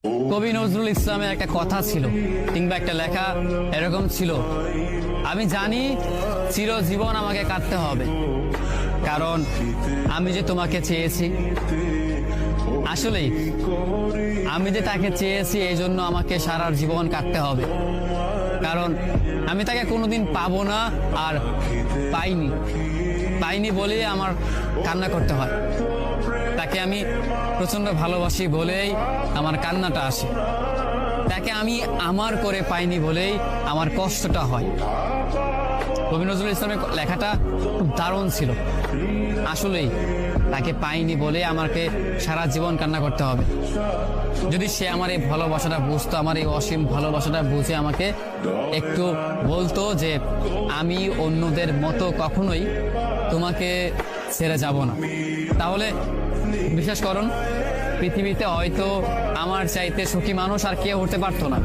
কবি নজরুল ইসলামের একটা কথা ছিল কিংবা একটা লেখা এরকম ছিল, আমি জানি চিরজীবন আমাকে কাটতে হবে, কারণ আমি যে তোমাকে চেয়েছি। আসলেই আমি যে তাকে চেয়েছি এই জন্য আমাকে সারা জীবন কাটতে হবে, কারণ আমি তাকে কোনোদিন পাবো না, আর পাইনি বলেই আমার কান্না করতে হয়। তাকে আমি প্রচন্ড ভালোবাসি বলেই আমার কান্নাটা আসে, তাকে আমি আমার করে পাইনি বলেই আমার কষ্টটা হয়। কবি নজরুল ইসলামের লেখাটা খুব দারুণ ছিল। আসলেই তাকে পাইনি বলে আমাকে সারা জীবন কান্না করতে হবে। যদি সে আমার এই ভালোবাসাটা বুঝতো, আমার এই অসীম ভালোবাসাটা বুঝে আমাকে একটু বলতো যে আমি অন্যদের মতো কখনোই তোমাকে ছেড়ে যাব না, তাহলে বিশ্বাস করুন পৃথিবীতে হয়তো আমার চাইতে সুখী মানুষ আর কেউ হতে পারতো না।